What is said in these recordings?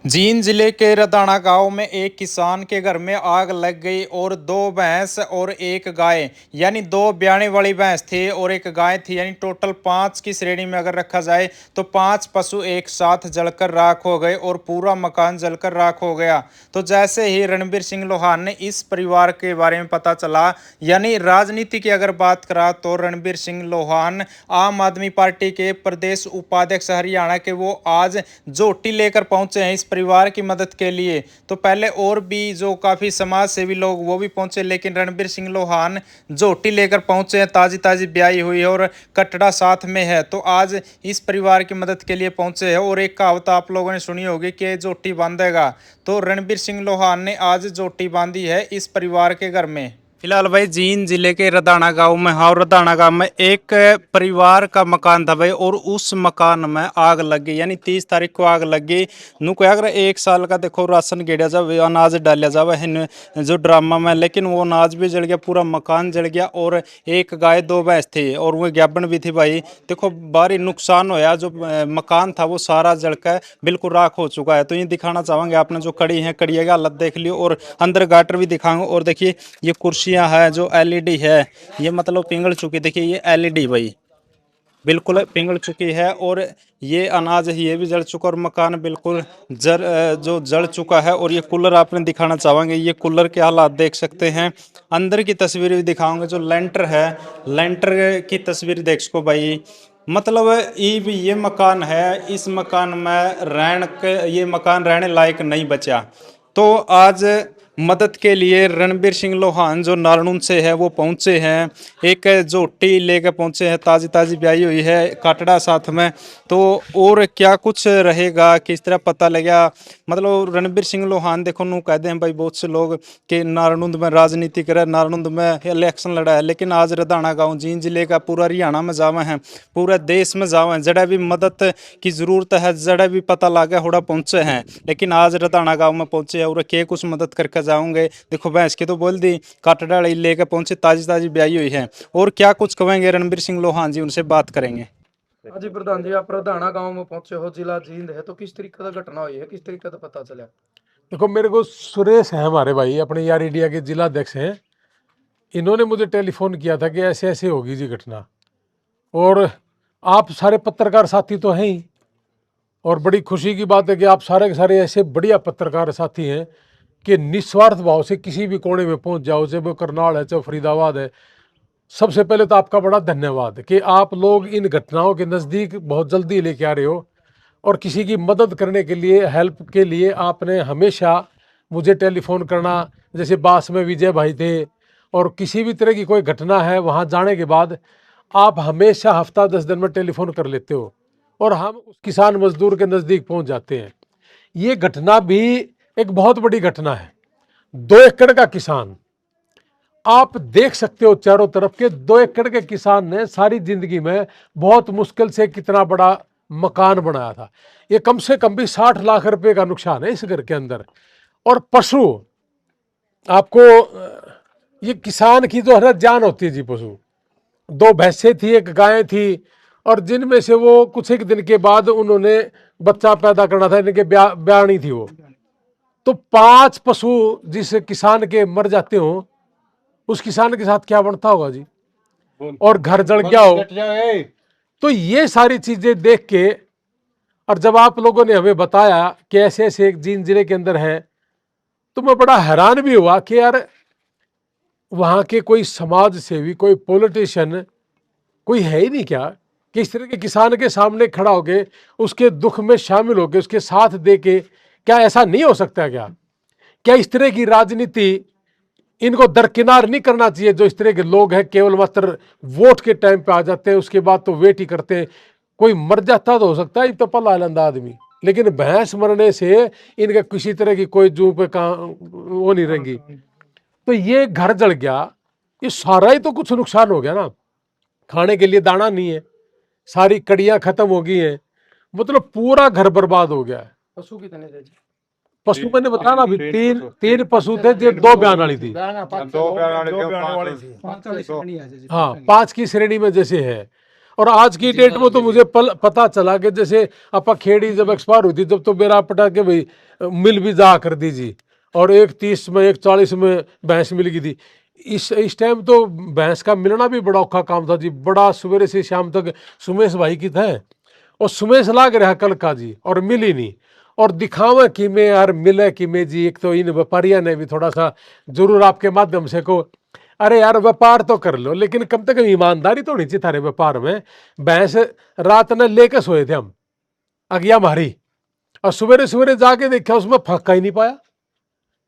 जींद जिले के रदाना गांव में एक किसान के घर में आग लग गई और दो भैंस और एक गाय यानी दो ब्याने वाली भैंस थी और एक गाय थी, यानी टोटल पांच की श्रेणी में अगर रखा जाए तो पांच पशु एक साथ जलकर राख हो गए और पूरा मकान जलकर राख हो गया। तो जैसे ही रणबीर सिंह लोहान ने इस परिवार के बारे में पता चला, यानी राजनीति की अगर बात करा तो रणबीर सिंह लोहान आम आदमी पार्टी के प्रदेश उपाध्यक्ष हरियाणा के, वो आज झोटी लेकर पहुंचे हैं इस परिवार की मदद के लिए। तो पहले और भी जो काफ़ी समाज सेवी लोग वो भी पहुंचे, लेकिन रणबीर सिंह लोहान झोटी लेकर पहुंचे हैं, ताज़ी ताज़ी ब्याई हुई है और कटड़ा साथ में है। तो आज इस परिवार की मदद के लिए पहुंचे हैं। और एक कहावत आप लोगों ने सुनी होगी कि झोटी बांधेगा, तो रणबीर सिंह लोहान ने आज झोटी बांधी है इस परिवार के घर में। फिलहाल भाई जींद जिले के रदाना गांव में, हाँ, रदाना गांव में एक परिवार का मकान था भाई, और उस मकान में आग लग गई, यानी 30 तारीख को आग लग गई। नु क्या अगर एक साल का देखो राशन गेड़ा जावे, अनाज डाला जावे है जो ड्रामा में, लेकिन वो अनाज भी जल गया, पूरा मकान जल गया और एक गाय दो भैंस थी और वो ग्याबन भी थी भाई। देखो भारी नुकसान होया, जो मकान था वो सारा जलकर बिल्कुल राख हो चुका है। तो ये दिखाना चाहेंगे आपने जो कड़ी है, कड़ी की हालत देख लियो और अंदर गाटर भी दिखाऊंगा। और देखिए ये कुर्सियां है जो एलईडी है, ये मतलब पिघल चुकी, देखिए ये एलईडी भाई बिल्कुल पिघल चुकी है। और ये अनाज है ये भी जल चुका और मकान बिल्कुल जल चुका है। और ये कूलर आपने दिखाना चाहेंगे, ये कूलर के हालात देख सकते हैं। अंदर की तस्वीर भी दिखाऊंगे, जो लेंटर है, लेंटर की तस्वीर देख सको भाई। मतलब ये मकान है, इस मकान में ये मकान रहने लायक नहीं बचा। तो आज मदद के लिए रणबीर सिंह लोहान जो नारनून से है वो पहुंचे हैं, एक झोटी लेकर पहुंचे हैं, ताज़ी ताज़ी ब्याई हुई है, काटड़ा साथ में। तो और क्या कुछ रहेगा, किस तरह पता लगेगा। मतलब रणबीर सिंह लोहान देखो नू कहते हैं भाई बहुत से लोग कि नारनूंद में राजनीति करे, नारनूंद में इलेक्शन लड़ा है, लेकिन आज रदाना गाँव जींद जिले का पूरा हरियाणा में जावा हैं, पूरे देश में जावा हैं, जड़ा भी मदद की जरूरत है, जड़ा भी पता लगे होड़ा पहुंचे हैं, लेकिन आज रदाना गाँव में पहुंचे और के कुछ मदद करके जाऊंगे। देखो भैंस की तो बोल दी, काटड़ा लेकर पहुंचे, ताजी ताजी ब्याई हुई है। और क्या कुछ कहेंगे रणबीर सिंह लोहान जी, उनसे बात करेंगे। जी प्रधान जी, आप रदाना गांव में पहुंचे हो, जिला जींद है, तो किस तरीके का घटना हुई है, किस तरीके का पता चला? देखो, मेरे को सुरेश है हमारे भाई, अपने यार इंडिया के जिला अध्यक्ष हैं, इन्होंने मुझे टेलीफोन किया था कि ऐसे ऐसे होगी जी घटना। और आप सारे पत्रकार साथी तो हैं ही, और बड़ी खुशी की बात है कि आप सारे के सारे ऐसे बढ़िया पत्रकार साथी हैं कि निस्वार्थ भाव से किसी भी कोने में पहुंच जाओ, चाहे वो करनाल है चाहे फरीदाबाद है। सबसे पहले तो आपका बड़ा धन्यवाद कि आप लोग इन घटनाओं के नज़दीक बहुत जल्दी लेके आ रहे हो, और किसी की मदद करने के लिए, हेल्प के लिए आपने हमेशा मुझे टेलीफोन करना। जैसे बास में विजय भाई थे, और किसी भी तरह की कोई घटना है वहाँ जाने के बाद आप हमेशा हफ्ता 10 दिन में टेलीफोन कर लेते हो, और हम उस किसान मजदूर के नज़दीक पहुँच जाते हैं। ये घटना भी एक बहुत बड़ी घटना है। 2 एकड़ का किसान, आप देख सकते हो चारों तरफ के 2 एकड़ के किसान ने सारी जिंदगी में बहुत मुश्किल से कितना बड़ा मकान बनाया था। ये कम से कम भी 60 लाख रुपए का नुकसान है इस घर के अंदर। और पशु, आपको ये किसान की जो है जान होती है जी। पशु 2 भैंसें थी, 1 गाय थी, और जिनमें से वो कुछ एक दिन के बाद उन्होंने बच्चा पैदा करना था, इनके ब्याणी थी वो। तो 5 पशु जिस किसान के मर जाते हो, उस किसान के साथ क्या बनता होगा जी, और घर जल गया हो। तो ये सारी चीजें देख के, और जब आप लोगों ने हमें बताया कि ऐसे ऐसे जींद जिले के अंदर है, तो मैं बड़ा हैरान भी हुआ कि यार वहां के कोई समाज सेवी, कोई पॉलिटिशियन कोई है ही नहीं क्या, कि इस तरह के किसान के सामने खड़ा होके उसके दुख में शामिल होके उसके साथ दे के, क्या ऐसा नहीं हो सकता? क्या इस तरह की राजनीति इनको दरकिनार नहीं करना चाहिए? जो इस तरह के लोग हैं केवल मात्र वोट के टाइम पे आ जाते हैं, उसके बाद तो वेट ही करते हैं। कोई मर जाता तो हो सकता है, तो पला लंदा आदमी, लेकिन भैंस मरने से इनका किसी तरह की कोई जू पे वो नहीं रहेंगी। तो ये घर जल गया, ये सारा ही तो कुछ नुकसान हो गया ना। खाने के लिए दाना नहीं है, सारी कड़ियां खत्म हो गई हैं, मतलब पूरा घर बर्बाद हो गया है। पशु कितने थे जी? पशु मैंने बताया ना अभी, तीन पशु थे, जो 2 ब्यान वाली थी। दो ब्यान वाली थी। हाँ, 5 की श्रेणी में जैसे है। और आज की डेट में तो मुझे पता चला कि जैसे आपा खेड़ी जब एक्सपायर हुई थी जब तो बेरा पटा के भाई मिल भी जा कर दीजिए, और 1:30 में 1:40 में भैंस मिल गई थी। इस टाइम तो भैंस का मिलना भी बड़ा औखा काम था जी, बड़ा सवेरे से शाम तक सुमेश भाई की था, और सुमेश लाग रहा कल का जी, और मिली नहीं। और दिखावा कि में यार मिले कि में जी, एक तो इन व्यापारियों ने भी थोड़ा सा जरूर आपके माध्यम से को, अरे यार व्यापार तो कर लो लेकिन कम से कम ईमानदारी तो होनी चाहिए थारे व्यापार में। भैंस रात ने लेके सोए थे हम अगिया मारी, और सवेरे सवेरे जाके देखा उसमें फक्का ही नहीं पाया,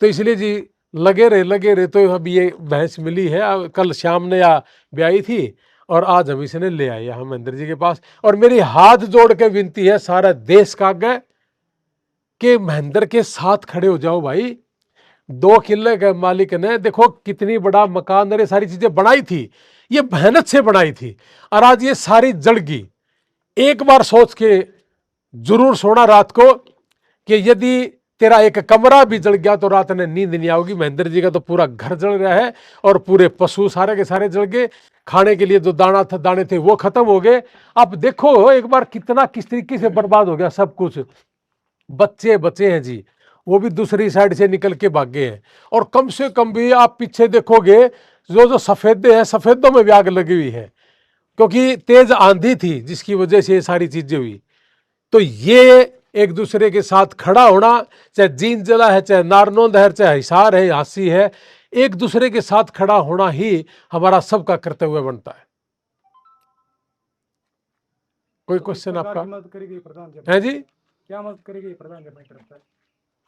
तो इसलिए जी लगे रहे तो अब ये भैंस मिली है। कल शाम ने या ब्याई थी और आज हम इसे ले आए हम महेंद्र जी के पास। और मेरी हाथ जोड़ के विनती है सारा देश का आगे कि महेंद्र के साथ खड़े हो जाओ भाई। 2 किले के मालिक ने देखो कितनी बड़ा मकान और ये सारी चीजें बनाई थी, ये मेहनत से बनाई थी, और आज ये सारी जल गई। एक बार सोच के जरूर सोना रात को कि यदि तेरा एक कमरा भी जल गया तो रात में नींद नहीं आओगी। महेंद्र जी का तो पूरा घर जल रहा है और पूरे पशु सारे के सारे जल गए, खाने के लिए जो दाने थे वो खत्म हो गए। अब देखो एक बार कितना किस तरीके से बर्बाद हो गया सब कुछ। बच्चे बचे हैं जी, वो भी दूसरी साइड से निकल के भागे हैं। और कम से कम भी आप पीछे देखोगे जो सफेदे हैं, सफेदों में भी आग लगी हुई है, क्योंकि तेज आंधी थी जिसकी वजह से ये सारी चीजें हुई। तो ये एक दूसरे के साथ खड़ा होना, चाहे जींद जला है, चाहे नारनौंद है, चाहे हिसार है, हांसी है, एक दूसरे के साथ खड़ा होना ही हमारा सबका कर्तव्य बनता है। कोई क्वेश्चन आपका है जी? क्या मदद करेगी प्रधान जी अपनी तरफ से?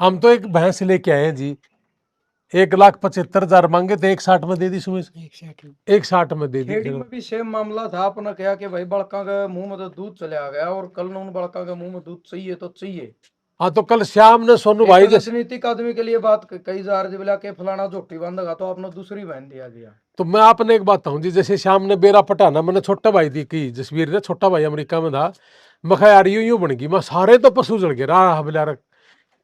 हम तो एक भैंस लेके आए हैं जी, 1,75,000 मांगे थे, 1,60 में दे दी सुमेश, 1,60 में दे दी। खेड़ी में भी सेम मामला था, आपने कहा कि भाई बड़का के मुंह में तो दूध चला गया और कल उन बड़का के मुंह में दूध चाहिए तो चाहिए। हाँ तो कल शाम ने सोनू भाई जैसे, राजनीतिक आदमी के लिए बात कई जा रही बोला के फलाना झोटी बंदेगा तो आपने दूसरी बहन दिया दिया। तो मैं आपने एक बात कहूँ जी, जैसे शाम ने बेरा पटाना मैंने छोटा भाई दी की जसवीर ने, छोटा भाई अमेरिका में था, मैं कहा यार यूं बन गई, मैं सारे तो पशु जल गए, राह बिला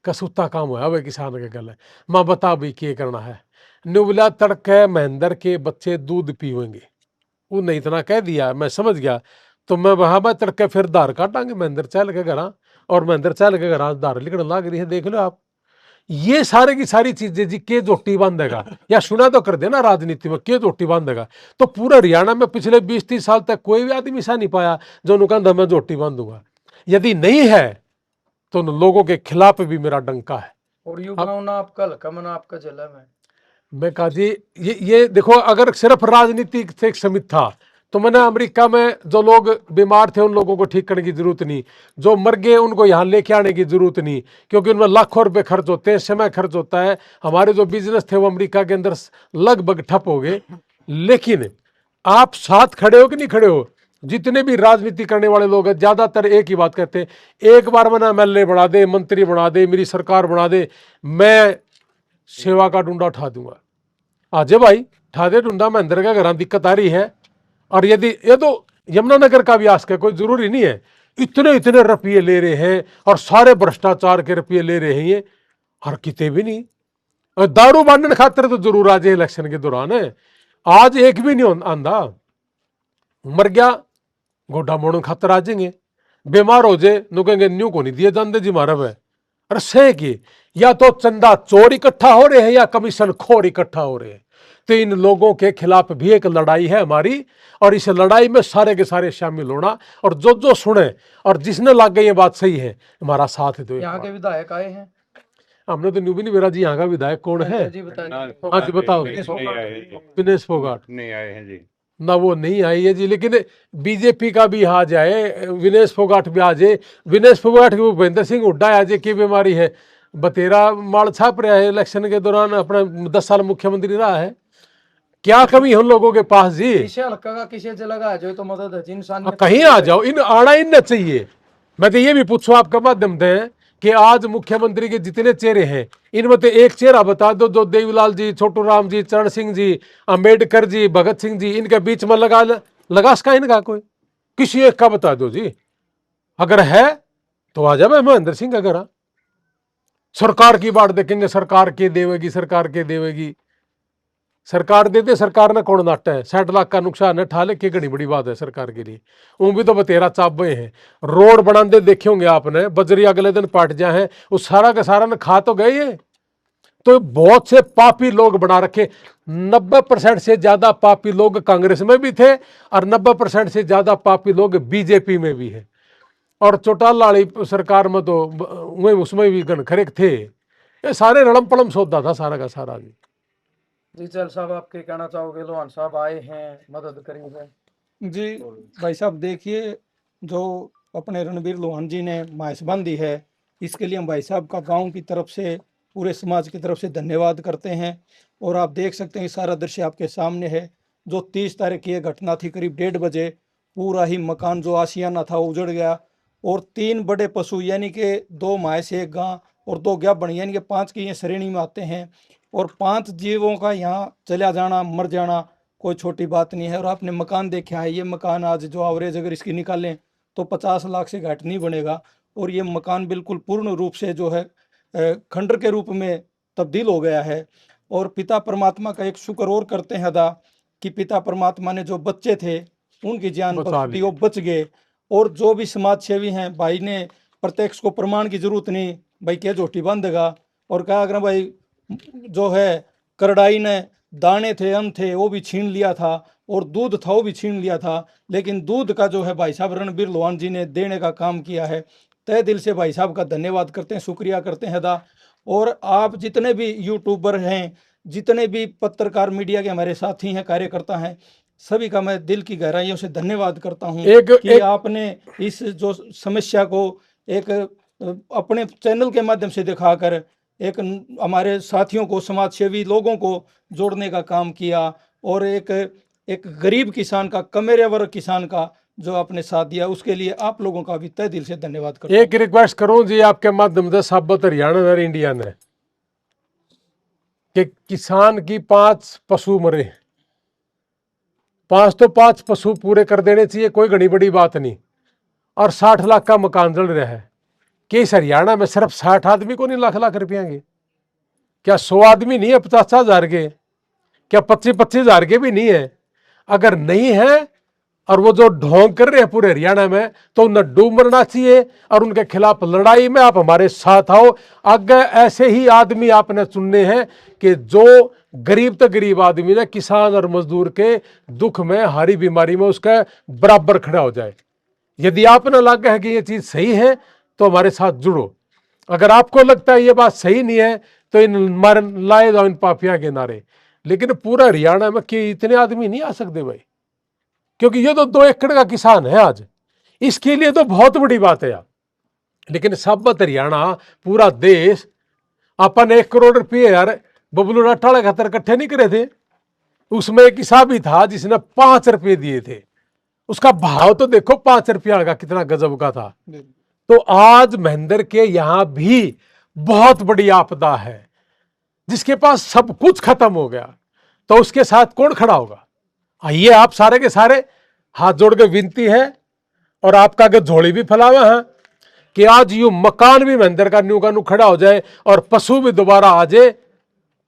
कसूता काम हुआ भाई किसान के गल है। माँ बता भाई क्या करना है, नुबला तड़के महेंद्र के बच्चे दूध पीवेंगे, उन्हें इतना कह दिया, मैं समझ गया। तो मैं वहां मैं तड़के फिर धार काटांगे महेंद्र चल के घर, और महेंद्र चल के घर धार लिखने लग रही है, देख लो आप। ये सारे की सारी चीजें जी के जोटी बांधेगा, या सुना तो कर देना राजनीति में के जोटी बांधेगा। तो पूरा हरियाणा में पिछले 20-30 साल तक कोई भी आदमी ऐसा नहीं पाया जो उन्होंने मैं जोटी बांधूंगा। यदि नहीं है तो उन लोगों के खिलाफ भी मेरा डंका है। और यू गाँव ना आपका हल्का में ना आपका जिला में। मैं कहा जी ये देखो, अगर सिर्फ राजनीति से सीमित था तो मैंने अमेरिका में जो लोग बीमार थे उन लोगों को ठीक करने की जरूरत नहीं, जो मर गए उनको यहाँ लेके आने की जरूरत नहीं, क्योंकि उनमें लाखों रुपए खर्च होते हैं, समय खर्च होता है। हमारे जो बिजनेस थे वो अमेरिका के अंदर लगभग ठप हो गए। लेकिन आप साथ खड़े हो कि नहीं खड़े हो, जितने भी राजनीति करने वाले लोग हैं ज्यादातर एक ही बात कहते हैं, एक बार मैंने MLA बना दे, मंत्री बना दे, मेरी सरकार बना दे, मैं सेवा का डूंडा उठा दूंगा। आजे भाई उठा दे डूंडा, महेंद्र का घर दिक्कत आ रही है। और यदि ये तो यमुनानगर का भी आस्क है, कोई जरूरी नहीं है, इतने इतने रुपये ले रहे हैं और सारे भ्रष्टाचार के रुपये ले रहे हैं ये, और किते भी नहीं। और दारू बांधने खातिर तो जरूर आज इलेक्शन के दौरान है, आज एक भी नहीं आंदा, मर गया गोडा मोड़न खातर आ जाएंगे, बीमार हो जाए नु कहेंगे न्यू को नहीं दिए जाते जी मारा है। अरे सह की या तो चंदा चोर इकट्ठा हो रहे हैं या कमीशन खोर इकट्ठा हो रहे हैं। तो इन लोगों के खिलाफ भी एक लड़ाई है हमारी, और इस लड़ाई में सारे के सारे शामिल होना, और जो सुने और जिसने लग गई ये बात सही है हमारा साथ है। तो यहाँ के विधायक आए हैं, हमने तो न्यू भी नहीं मेरा जी, यहाँ का विधायक कौन है जी बताइए। हाँ जी बताओ। विनेश फोगाट नहीं आए हैं जी, ना वो नहीं आई है जी, लेकिन बीजेपी का भी आ जाए, विनेश फोगाट भी आ जाए, विनेश फोगाट की भूपेंद्र सिंह हुड्डा आ जाए, की बीमारी है, बतेरा माल छाप रहा है, इलेक्शन के दौरान अपना 10 साल मुख्यमंत्री रहा है, क्या कमी है उन लोगों के पास जी? किसे हल्का का किसे जगह है जो तो मदद है इंसान कहीं आ जाओ, इन आना इन चाहिए। मैं तो ये भी पूछूं आपका माध्यम से कि आज मुख्यमंत्री के जितने चेहरे हैं इनमें तो एक चेहरा बता दो जो देवीलाल जी, छोटू राम जी, चरण सिंह जी, अंबेडकर जी, भगत सिंह जी, इनके बीच में लगा सका इनका कोई, किसी एक का बता दो जी। अगर है तो आ जाए महेंद्र सिंह का घर। सरकार की बात देखेंगे, सरकार के देवेगी, सरकार के देवेगी, सरकार दे दे, सरकार ने कौन नाटा है। 60 लाख का नुकसान है, ठाले की घड़ी बड़ी बात है सरकार के लिए। वो भी तो बतेरा चाबे हैं। रोड बनाते देखे होंगे आपने, बजरी अगले दिन पाट जाए हैं, उस सारा का सारा ने खा तो गए ये। तो बहुत से पापी लोग बना रखे। 90% से ज्यादा पापी लोग कांग्रेस में भी थे और 90% से ज्यादा पापी लोग बीजेपी में भी है। और चौटाला वाली सरकार में तो वही उसमें भी गनखरे थे। ये सारे रड़म पड़म सौदा था सारा का सारा जी। जी चल साहब, आप क्या कहना चाहोगे? लोहान साहब आए हैं, मदद करेंगे। जी भाई साहब, देखिए जो अपने रणबीर लोहान जी ने माइसबंदी है, इसके लिए हम भाई साहब का गांव की तरफ से, पूरे समाज की तरफ से धन्यवाद करते हैं। और आप देख सकते हैं सारा दृश्य आपके सामने है। जो 30 तारीख की ये घटना थी, करीब 1:30 बजे पूरा ही मकान जो आशियाना था उजड़ गया। और 3 बड़े पशु यानी कि 2 भैंस, 1 गां और 2 गाभण यानी कि 5 की ये श्रेणी में आते हैं। और 5 जीवों का यहाँ चला जाना, मर जाना कोई छोटी बात नहीं है। और आपने मकान देखा है, ये मकान आज जो एवरेज अगर इसकी निकालें तो 50 लाख से घाट नहीं बनेगा। और ये मकान बिल्कुल पूर्ण रूप से जो है खंडर के रूप में तब्दील हो गया है। और पिता परमात्मा का एक शुक्र और करते हैं अदा कि पिता परमात्मा ने जो बच्चे थे उनकी जान बचा बख्श दी, लिए। वो बच गए। और जो भी समाज सेवी हैं, भाई ने प्रत्यक्ष को प्रमाण की जरूरत नहीं, भाई क्या झोटी बांधेगा। और कहा अगर भाई जो है करड़ाई ने दाने थे, अन्न थे, वो भी छीन लिया था, और दूध था वो भी छीन लिया था। लेकिन दूध का जो है भाई साहब रणबीर लोहान जी ने देने का काम किया है। तहे दिल से भाई साहब का धन्यवाद करते हैं, शुक्रिया करते हैं अदा। और आप जितने भी यूट्यूबर हैं, जितने भी पत्रकार मीडिया के हमारे साथी हैं, कार्यकर्ता हैं, सभी का मैं दिल की गहराइयों से धन्यवाद करता हूं कि आपने इस जो समस्या को एक अपने चैनल के माध्यम से दिखाकर एक हमारे साथियों को, समाज सेवी लोगों को जोड़ने का काम किया। और एक गरीब किसान का, कमेरे वर्ग किसान का जो आपने साथ दिया, उसके लिए आप लोगों का भी तहे दिल से धन्यवाद करता हूं। एक रिक्वेस्ट करूं जी आपके माध्यम से साबत हरियाणा और इंडिया ने कि किसान की 5 पशु मरे, 5 तो 5 पशु पूरे कर देने चाहिए, कोई घनी बड़ी बात नहीं। और 60 लाख का मकान जल रहा है कि इस हरियाणा में सिर्फ 60 आदमी को नहीं लाख लाख रुपया के? क्या 100 आदमी नहीं है 50,000 के? क्या 25,000 के भी नहीं है? अगर नहीं है और वो जो ढोंग कर रहे हैं पूरे हरियाणा में, तो उन्हें डूब मरना चाहिए और उनके खिलाफ लड़ाई में आप हमारे साथ आओ। आगे ऐसे ही आदमी आपने चुनने हैं कि जो गरीब तो गरीब आदमी ने, किसान और मजदूर के दुख में, हारी बीमारी में उसका बराबर खड़ा हो जाए। यदि आपने लगा है कि ये चीज सही है तो हमारे साथ जुड़ो। अगर आपको लगता है ये बात सही नहीं है तो इन मार लाए जाओ इन पापिया के नारे। लेकिन पूरा हरियाणा में कि इतने आदमी नहीं आ सकते भाई, क्योंकि ये तो 2 एकड़ का किसान है आज, इसके लिए तो बहुत बड़ी बात है यार। लेकिन साबत हरियाणा, पूरा देश, अपन 1 करोड़ रुपये यार बबलू राठौड़ खातर इकट्ठे नहीं करे थे। उसमें एक हिसाब ही था जिसने 5 रुपये दिए थे। उसका भाव तो देखो 5 रुपया का कितना गजब का था। तो आज महेंद्र के यहां भी बहुत बड़ी आपदा है, जिसके पास सब कुछ खत्म हो गया, तो उसके साथ कौन खड़ा होगा? आइए आप सारे के सारे हाथ जोड़ के विनती है, और आपका आगे झोली भी फैलावा है कि आज यू मकान भी महेंद्र का न्यू का न्यू खड़ा हो जाए और पशु भी दोबारा आ जाए,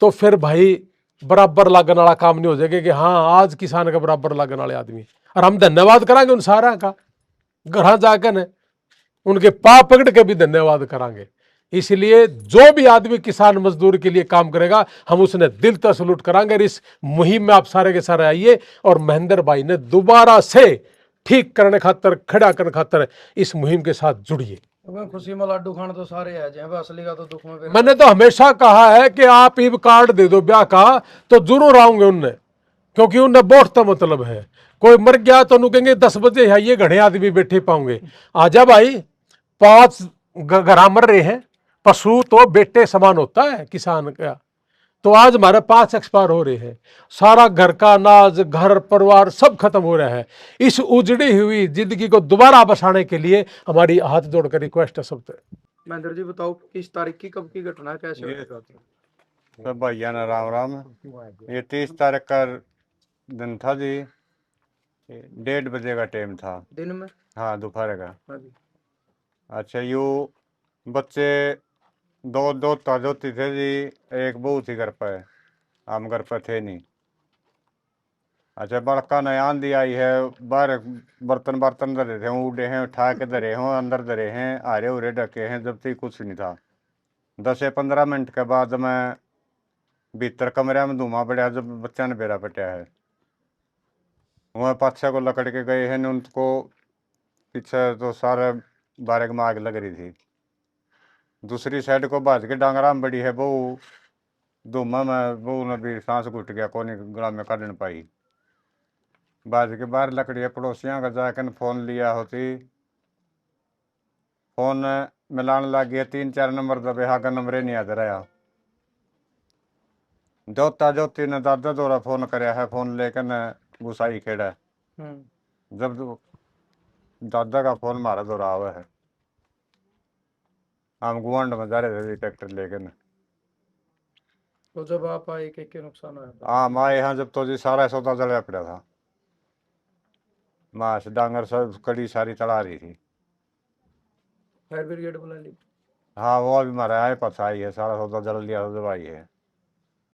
तो फिर भाई बराबर लागन वाला काम नहीं हो जाएगा कि हाँ आज किसान का बराबर लागन वाले आदमी। और हम धन्यवाद करांगे उन सारा का, घर जाकर ने उनके पाँव पकड़ के भी धन्यवाद करांगे। इसलिए जो भी आदमी किसान मजदूर के लिए काम करेगा, हम उसने दिल तक सलूट करांगे। और इस मुहिम में आप सारे के सारे आइए, और महेंद्र भाई ने दोबारा से ठीक करने खातर, खड़ा करने खातर इस मुहिम के साथ जुड़िए। खुशी में लाडू खान तो सारे है जे, असली का तो दुख में फिर। मैंने तो हमेशा कहा है कि आप ईब कार्ड दे दो ब्याह का तो जरूर आऊंगे उनने, क्योंकि उन्हें बहुत तो मतलब है। कोई मर गया तो उन्हें कहेंगे 10 बजे है, ये घने आदमी बैठे पाओगे। आजा भाई, 5 घर मर रहे हैं, पशु तो बेटे समान होता है किसान का। तो आज हमारे 5 एक्सपायर हो रहे हैं, सारा घर का अनाज, घर परिवार सब खत्म हो रहा है। इस उजड़ी हुई जिंदगी को दोबारा बसाने के लिए हमारी हाथ जोड़कर रिक्वेस्ट है सबसे। महेंद्र जी बताओ, किस तारीख की, कब की घटना है, कैसे ये सब भैया ना राम राम। ये 30 तारीख का दिन था जी, 1:30 बजे का टाइम था। दिन में? हाँ, दोपहर का। हाँ जी। अच्छा, यू बच्चे 2 दोता जोती थे जी, एक बहू थी घर पर, हम घर पर थे नहीं। अच्छा बड़का ने आंधी आई है, बाहर बर्तन बर्तन धरे थे, उड़े हैं, उठा के धरे हैं, अंदर धरे हैं, आरे उरे ढके हैं, जब तक कुछ नहीं था। 10 से 15 मिनट के बाद मैं भीतर कमरे में धुआं बढ़िया, जब बच्चा ने बेरा पटिया है। वह पाछे को लकड़ के गए हैं, उनको पीछे तो सारे बारह में आग लग रही थी। दूसरी साइड को भाज के डांगरा में बड़ी है वो, धुआं में वो ने भी सांस घुट गया, कोनी गला में काट न पाई। बाज के बाहर लकड़िया पड़ोसियां का जाकर फोन लिया होती, फोन मिलान लग गया, 3-4 नंबर दबे, हागा नंबर ही नहीं याद रहा। जोता जोती ने दादा दौरा फोन कराया है, फोन लेकर न गुसाई खेड़ा। जब दादा का फोन मारा दौरा हुआ है, हम गुआंड में जा रहे थे ट्रैक्टर लेकर न। तो जब आप आए के नुकसान आया था? हाँ माँ यहाँ जब तो जी सारा सौदा जला पड़ा था, माँ डांगर सब कड़ी सारी चढ़ा रही थी। फायर ब्रिगेड बुला ली? हाँ वो अभी मारा है, पता आई है, सारा सौदा जल लिया, जब आई है।